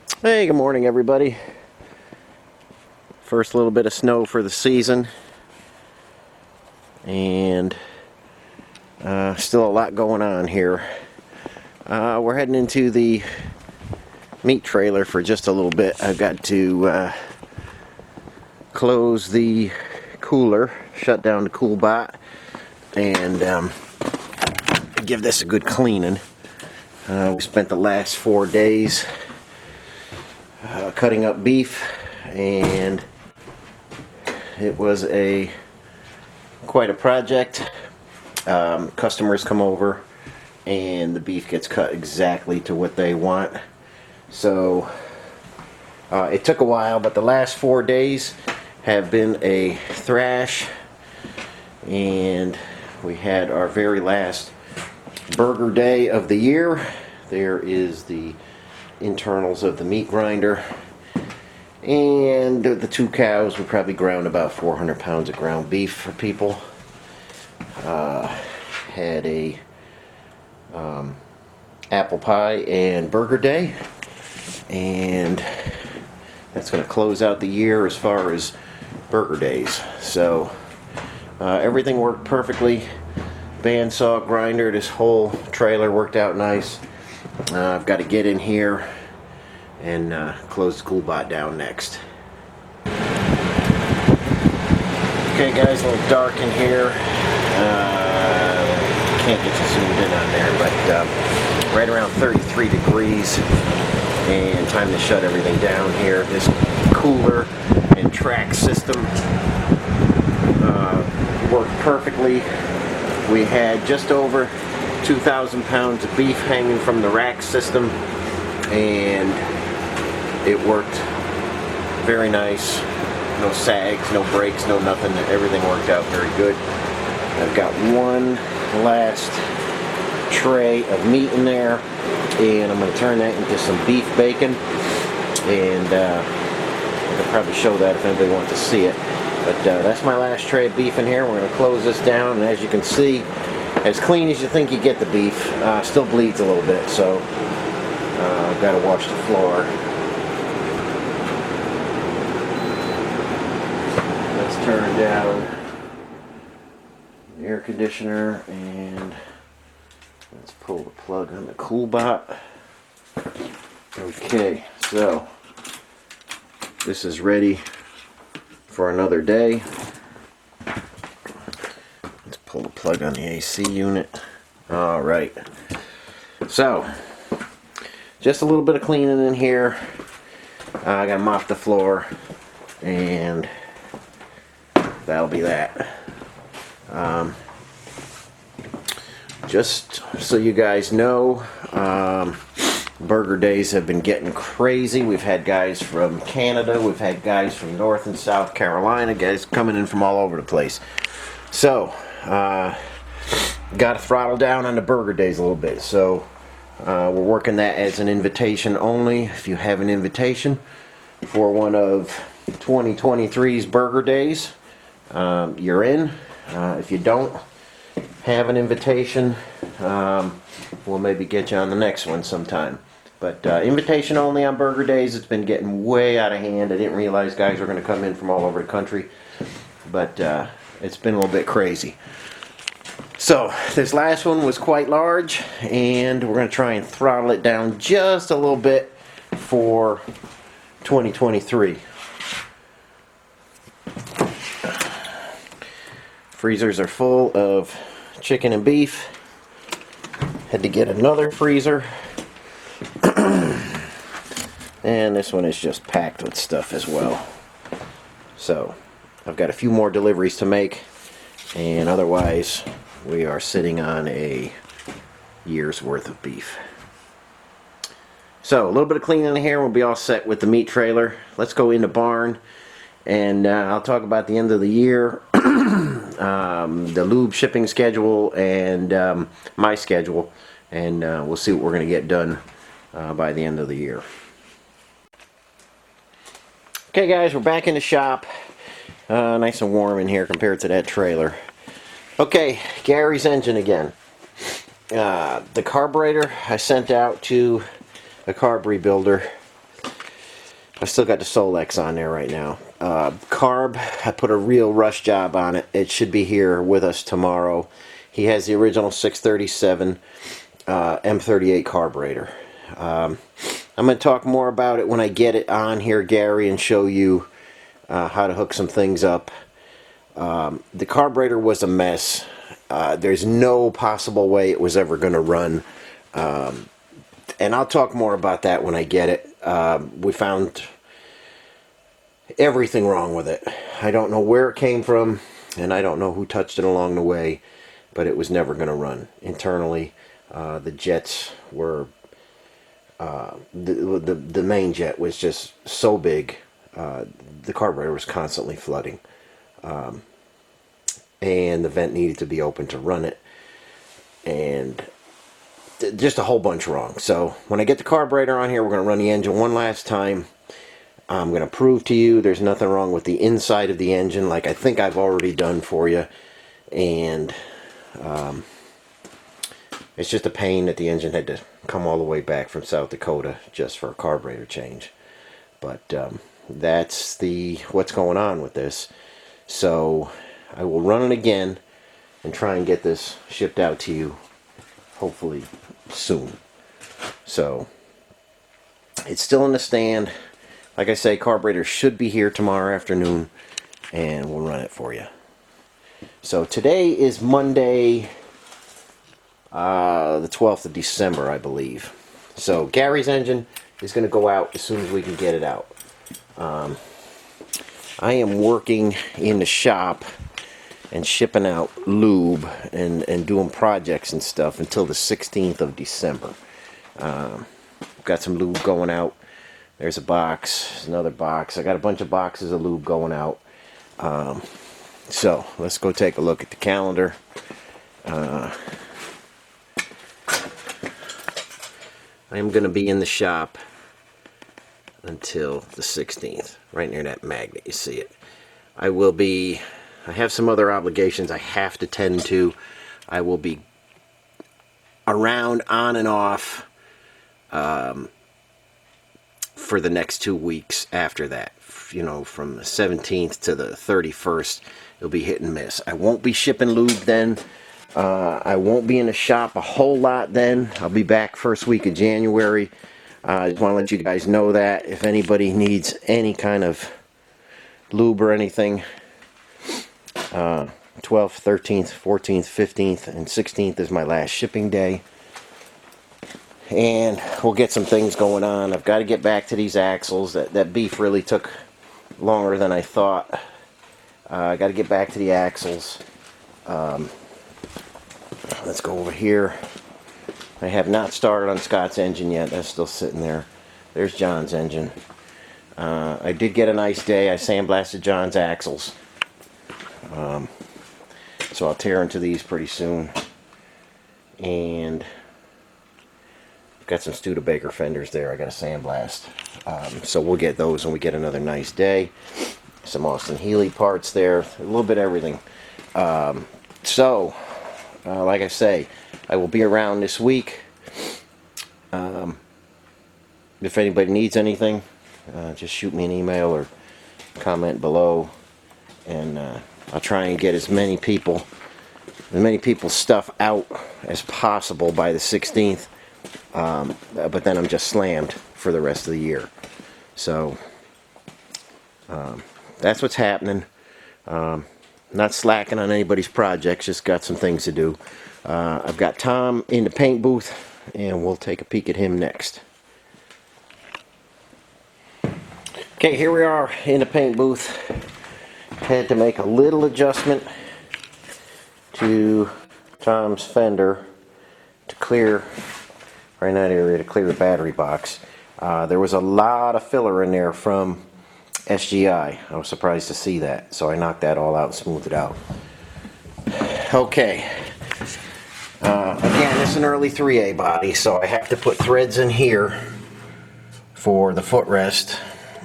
Hey, good morning everybody. First little bit of snow for the season, and still a lot going on here. We're heading into the meat trailer for just a little bit. I've got to close the cooler, shut down the cool bot, and give this a good cleaning. We spent the last 4 days cutting up beef, and it was quite a project. Customers come over and the beef gets cut exactly to what they want, so it took a while, but the last 4 days have been a thrash, and we had our very last burger day of the year. There is the internals of the meat grinder, and the 2 cows. We probably ground about 400 pounds of ground beef for people. Had a apple pie and burger day, and that's going to close out the year as far as burger days. So everything worked perfectly. Bandsaw grinder, this whole trailer worked out nice. I've got to get in here and close the cool bot down next. Okay guys, a little dark in here. Can't get you zoomed in on there, but right around 33 degrees, and time to shut everything down here. This cooler and track system worked perfectly. We had just over 2,000 pounds of beef hanging from the rack system, and it worked very nice. No sags, no breaks, no nothing. Everything worked out very good. I've got one last tray of meat in there, and I'm going to turn that into some beef bacon, and I could probably show that if anybody wants to see it. But that's my last tray of beef in here. We're going to close this down, and as you can see, as clean as you think you get the beef, still bleeds a little bit, so I've got to wash the floor. Let's turn down the air conditioner, and let's pull the plug on the cool bot. Okay, so this is ready for another day. Let's pull the plug on the AC unit. Alright, so just a little bit of cleaning in here. I gotta mop the floor, and that'll be that. Just so you guys know, burger days have been getting crazy. We've had guys from Canada, we've had guys from North and South Carolina, guys coming in from all over the place. So, got to throttle down on the burger days a little bit. So, we're working that as an invitation only. If you have an invitation for one of 2023's burger days, you're in. If you don't have an invitation, we'll maybe get you on the next one sometime. But invitation only on burger days. It's been getting way out of hand. I didn't realize guys were going to come in from all over the country, but it's been a little bit crazy. So this last one was quite large, and we're going to try and throttle it down just a little bit for 2023. Freezers are full of chicken and beef. Had to get another freezer. And this one is just packed with stuff as well. So I've got a few more deliveries to make, and otherwise we are sitting on a year's worth of beef. So a little bit of cleaning in here, we'll be all set with the meat trailer. Let's go in the barn, and I'll talk about the end of the year, the lube shipping schedule, and my schedule, and we'll see what we're going to get done by the end of the year. Okay guys, we're back in the shop. Nice and warm in here compared to that trailer. Okay, Gary's engine again. The carburetor I sent out to a carb rebuilder. I still got the Solex on there right now. Carb, I put a real rush job on it. It should be here with us tomorrow. He has the original 637 M38 carburetor. I'm going to talk more about it when I get it on here, Gary, and show you how to hook some things up. The carburetor was a mess. There's no possible way it was ever going to run. And I'll talk more about that when I get it. We found everything wrong with it. I don't know where it came from, and I don't know who touched it along the way, but it was never going to run. Internally, the jets were, the main jet was just so big, the carburetor was constantly flooding. And the vent needed to be open to run it. And just a whole bunch wrong. So when I get the carburetor on here, we're going to run the engine one last time. I'm going to prove to you there's nothing wrong with the inside of the engine, like I think I've already done for you. And it's just a pain that the engine had to come all the way back from South Dakota just for a carburetor change. But that's what's going on with this. So I will run it again and try and get this shipped out to you hopefully soon. So it's still in the stand. Like I say, carburetor should be here tomorrow afternoon, and we'll run it for you. So today is Monday, the 12th of December, I believe. So Gary's engine is going to go out as soon as we can get it out. I am working in the shop and shipping out lube and doing projects and stuff until the 16th of December. Got some lube going out. There's a box, another box. I got a bunch of boxes of lube going out. So let's go take a look at the calendar. I am going to be in the shop until the 16th, right near that magnet. You see it. I have some other obligations I have to tend to. I will be around on and off for the next 2 weeks after that. You know, from the 17th to the 31st, it'll be hit and miss. I won't be shipping lube then. I won't be in the shop a whole lot then. I'll be back first week of January. I just want to let you guys know that if anybody needs any kind of lube or anything, 12th, 13th, 14th, 15th, and 16th is my last shipping day. And we'll get some things going on. I've got to get back to these axles. That beef really took longer than I thought. I got to get back to the axles. Let's go over here. I have not started on Scott's engine yet. That's still sitting there. There's John's engine. I did get a nice day. I sandblasted John's axles. So I'll tear into these pretty soon. And I've got some Studebaker fenders there I got to sandblast. So we'll get those when we get another nice day. Some Austin Healey parts there. A little bit of everything. Like I say, I will be around this week. If anybody needs anything, just shoot me an email or comment below, and I'll try and get as many people's stuff out as possible by the 16th. But then I'm just slammed for the rest of the year. So that's what's happening. Not slacking on anybody's projects, just got some things to do. I've got Tom in the paint booth, and we'll take a peek at him next. Okay, here we are in the paint booth. Had to make a little adjustment to Tom's fender to clear, right in that area, to clear the battery box. There was a lot of filler in there from SGI. I was surprised to see that, so I knocked that all out and smoothed it out. Okay. Again, it's an early 3A body, so I have to put threads in here for the footrest,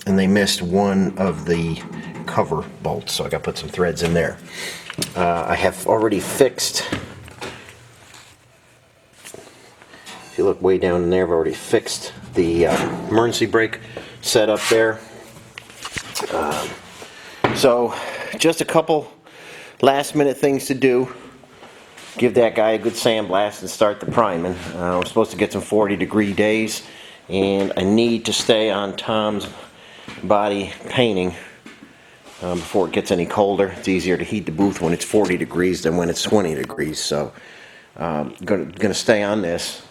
and they missed one of the cover bolts, so I got to put some threads in there. I have already fixed, if you look way down in there, I've already fixed the emergency brake set up there. So just a couple last minute things to do. Give that guy a good sandblast and start the priming. We're supposed to get some 40-degree days, and I need to stay on Tom's body painting before it gets any colder. It's easier to heat the booth when it's 40 degrees than when it's 20 degrees. So gonna stay on this.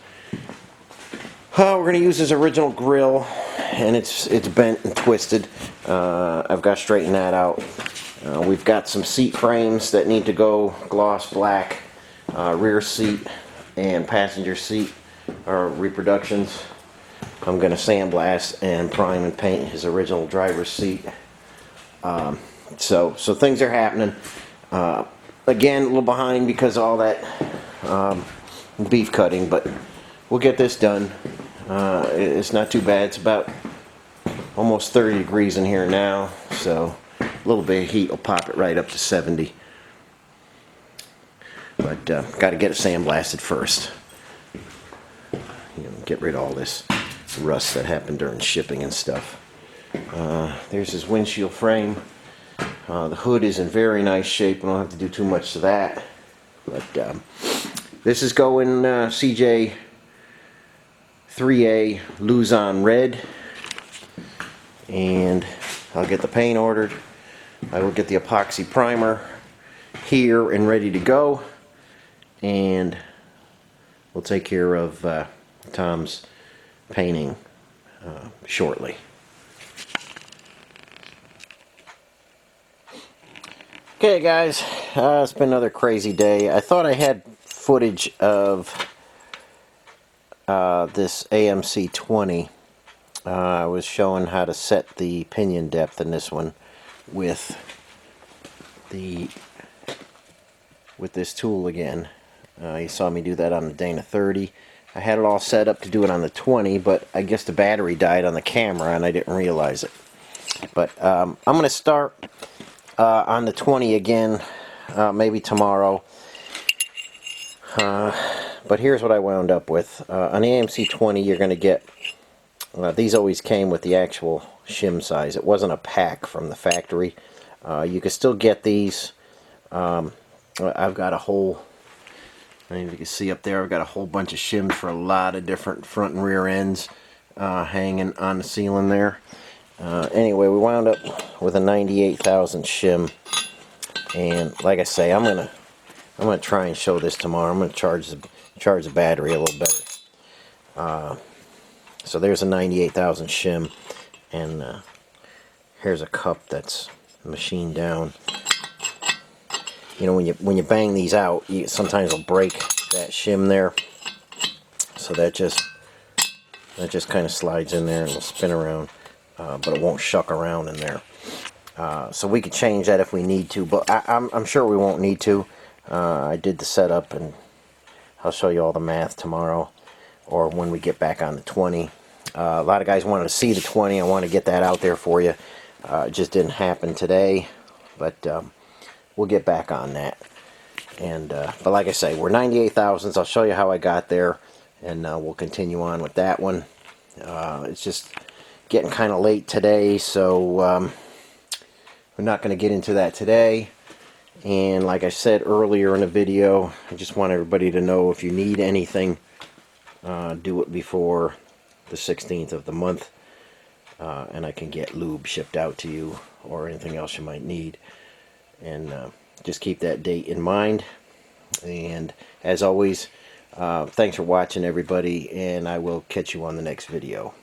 We're gonna use his original grill, and it's bent and twisted. I've got to straighten that out. We've got some seat frames that need to go gloss black. Rear seat and passenger seat are reproductions. I'm going to sandblast and prime and paint his original driver's seat. So things are happening. Again, a little behind because of all that beef cutting, but we'll get this done. It's not too bad. It's about almost 30 degrees in here now, so a little bit of heat will pop it right up to 70. But got to get it sandblasted first. Get rid of all this rust that happened during shipping and stuff. There's his windshield frame. The hood is in very nice shape. We don't have to do too much to that. But this is going CJ 3A Luzon red. And I'll get the paint ordered. I will get the epoxy primer here and ready to go. And we'll take care of Tom's painting shortly. Okay guys, it's been another crazy day. I thought I had footage of this AMC 20. I was showing how to set the pinion depth in this one with this tool again. You saw me do that on the Dana 30. I had it all set up to do it on the 20, but I guess the battery died on the camera and I didn't realize it. But I'm going to start on the 20 again, maybe tomorrow. But here's what I wound up with. On the AMC 20, you're going to get, these always came with the actual shim size. It wasn't a pack from the factory. You can still get these. I've got a whole, I don't know if you can see up there, I've got a whole bunch of shims for a lot of different front and rear ends hanging on the ceiling there. Anyway, we wound up with a 98,000 shim, and like I say, I'm gonna try and show this tomorrow. I'm gonna charge the battery a little better. So there's a 98,000 shim, and here's a cup that's machined down. You know, when you bang these out, sometimes it'll break that shim there. So that just kind of slides in there and will spin around, but it won't shuck around in there. So we could change that if we need to, but I'm sure we won't need to. I did the setup, and I'll show you all the math tomorrow, or when we get back on the 20. A lot of guys wanted to see the 20. I want to get that out there for you. It just didn't happen today, but we'll get back on that. And but like I say, we're 98,000s. I'll show you how I got there, and we'll continue on with that one. It's just getting kind of late today, so we're not going to get into that today. And like I said earlier in the video, I just want everybody to know, if you need anything, do it before the 16th of the month, and I can get lube shipped out to you, or anything else you might need. And just keep that date in mind. And as always, thanks for watching, everybody, and I will catch you on the next video.